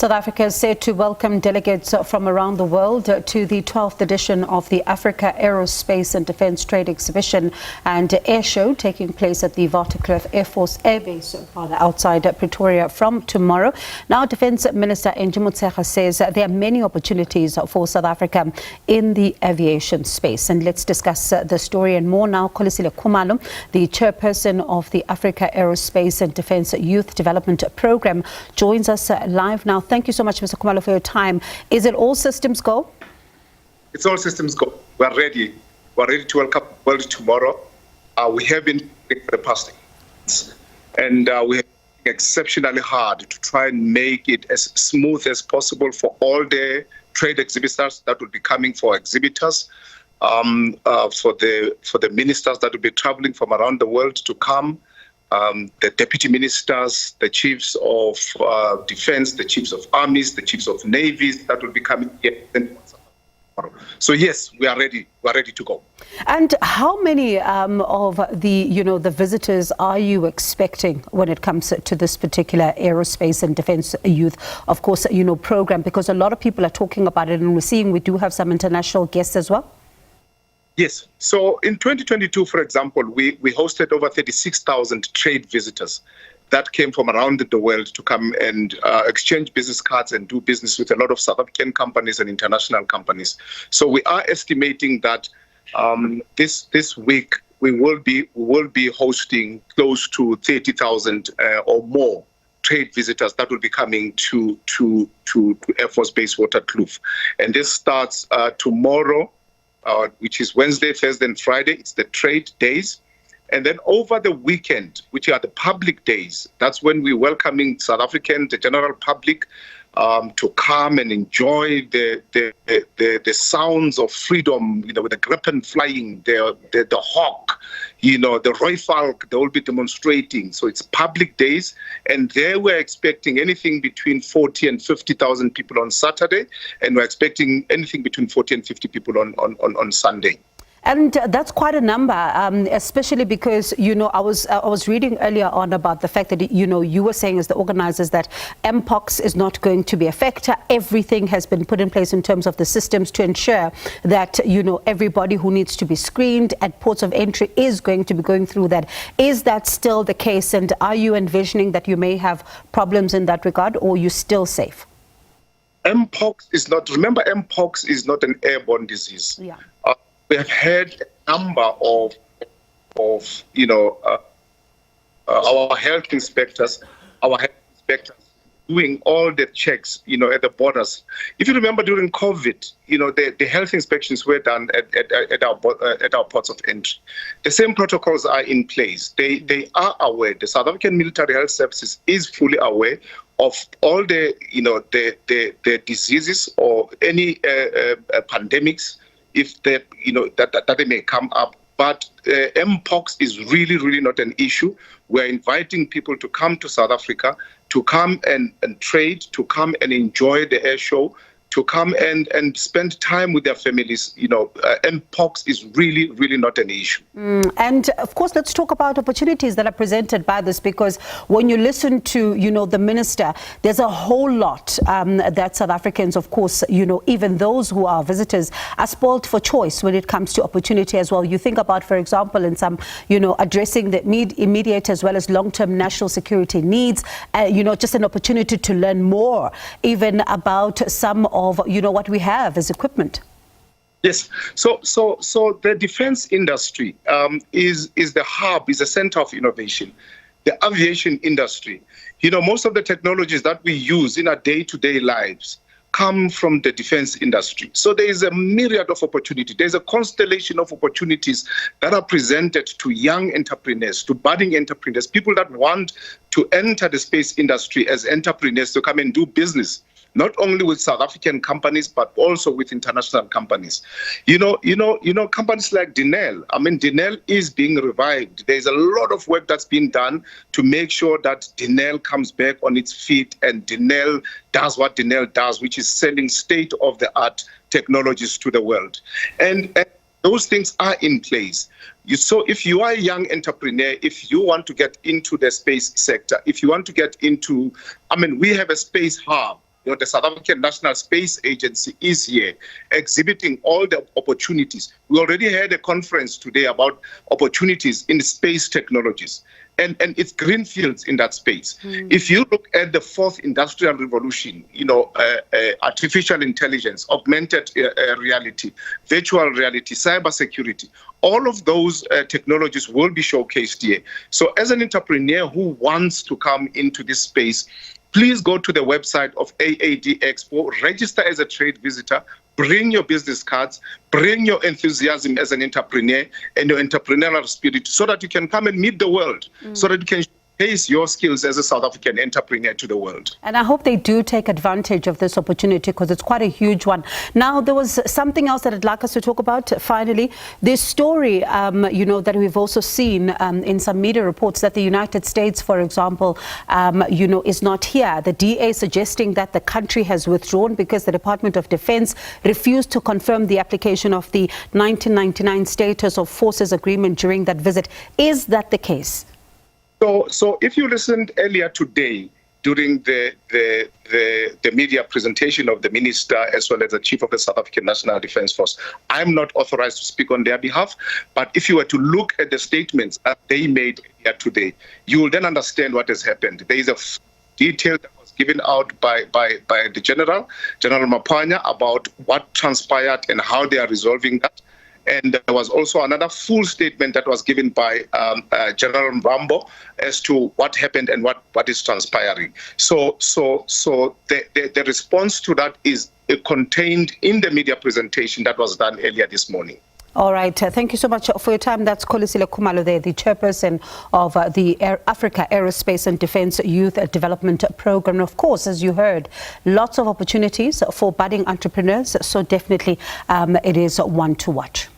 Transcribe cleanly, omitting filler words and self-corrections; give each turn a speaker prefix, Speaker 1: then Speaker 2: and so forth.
Speaker 1: South Africa is set to welcome delegates from around the world to the 12th edition of the Africa Aerospace and Defence Trade Exhibition and Air Show taking place at the Waterkloof Air Force airbase outside Pretoria from tomorrow. Now, Defence Minister Angie Motshekga says there are many opportunities for South Africa in the aviation space. And let's discuss the story and more now. Kholisile Khumalo, the chairperson of the Africa Aerospace and Defence Youth Development Programme, joins us live now. Thank you so much, Mr. Khumalo, for your time. Is it all systems go?
Speaker 2: It's all systems go. We're ready. We're ready to welcome the world tomorrow. We have been for the past months, and we have been exceptionally hard to try and make it as smooth as possible for all the trade exhibitors that will be coming for exhibitors, for the ministers that will be traveling from around the world to come. The deputy ministers, the chiefs of defense, the chiefs of armies, the chiefs of navies that will be coming here. So yes, we are ready. We are ready to go.
Speaker 1: And how many of the visitors are you expecting when it comes to this particular aerospace and defense youth, of course, program? Because a lot of people are talking about it, and we're seeing we do have some international guests as well.
Speaker 2: Yes. So in 2022, for example, we hosted over 36,000 trade visitors that came from around the world to come and exchange business cards and do business with a lot of South African companies and international companies. So we are estimating that this week we will be hosting close to 30,000 or more trade visitors that will be coming to Air Force Base Waterkloof, and this starts tomorrow. Which is Wednesday, Thursday, and Friday. It's the trade days. And then over the weekend, which are the public days, that's when we're welcoming South African, the general public, to come and enjoy the sounds of freedom, with the Gripen flying, the Hawk, the Rooifalk, they will be demonstrating. So it's public days, and there we're expecting anything between 40 and 50,000 people on Saturday, and we're expecting anything between 40 and 50 people on Sunday.
Speaker 1: And that's quite a number, especially because, I was reading earlier on about the fact that, you were saying as the organizers that Mpox is not going to be a factor. Everything has been put in place in terms of the systems to ensure that, everybody who needs to be screened at ports of entry is going to be going through that. Is that still the case? And are you envisioning that you may have problems in that regard, or are you still safe?
Speaker 2: Mpox is not an airborne disease.
Speaker 1: Yeah.
Speaker 2: We have had a number of our health inspectors doing all the checks, at the borders. If you remember during COVID, the health inspections were done at our ports of entry. The same protocols are in place. They are aware. The South African Military Health Services is fully aware of all the diseases or any pandemics, if that they may come up. But Mpox is really not an issue. We're inviting people to come to South Africa, to come and trade, to come and enjoy the air show, to come and spend time with their families. Mpox is really not an issue.
Speaker 1: And of course, let's talk about opportunities that are presented by this, because when you listen to, the minister, there's a whole lot that South Africans, of course, even those who are visitors, are spoiled for choice when it comes to opportunity as well. You think about, for example, in some, addressing the immediate as well as long-term national security needs, just an opportunity to learn more, even about some of what we have as equipment.
Speaker 2: Yes. So the defense industry is the hub, is a center of innovation. The aviation industry, most of the technologies that we use in our day-to-day lives come from the defense industry. So there is a myriad of opportunity. There's a constellation of opportunities that are presented to young entrepreneurs, to budding entrepreneurs, people that want to enter the space industry as entrepreneurs to come and do business, not only with South African companies, but also with international companies. Companies like Denel. Denel is being revived. There's a lot of work that's being done to make sure that Denel comes back on its feet, and Denel does what Denel does, which is selling state-of-the-art technologies to the world. And those things are in place. So if you are a young entrepreneur, if you want to get into the space sector, if you want to get into, we have a space hub the South African National Space Agency is here exhibiting all the opportunities. We already had a conference today about opportunities in space technologies. And it's greenfields in that space. If you look at the fourth industrial revolution, artificial intelligence, augmented reality, virtual reality, cybersecurity, all of those technologies will be showcased here. So as an entrepreneur who wants to come into this space, please go to the website of AAD Expo, register as a trade visitor, bring your business cards, bring your enthusiasm as an entrepreneur and your entrepreneurial spirit so that you can come and meet the world, so that you can showcase your skills as a South African entrepreneur to the world. And
Speaker 1: I hope they do take advantage of this opportunity because it's quite a huge one. Now, there was something else that I'd like us to talk about finally. This story, that we've also seen in some media reports that the United States, for example, is not here. The DA suggesting that the country has withdrawn because the Department of Defense refused to confirm the application of the 1999 Status of Forces Agreement during that visit. Is that the case?
Speaker 2: So if you listened earlier today during the media presentation of the minister as well as the chief of the South African National Defence Force, I'm not authorized to speak on their behalf, but if you were to look at the statements that they made here today, you will then understand what has happened. There is a detail that was given out by the General Mapanya about what transpired and how they are resolving that. And there was also another full statement that was given by General Mbambo as to what happened and what is transpiring. So the response to that is contained in the media presentation that was done earlier this morning.
Speaker 1: All right. Thank you so much for your time. That's Kholisile Khumalo there, the chairperson of the Africa Aerospace and Defence Youth Development Program. And of course, as you heard, lots of opportunities for budding entrepreneurs. So definitely it is one to watch.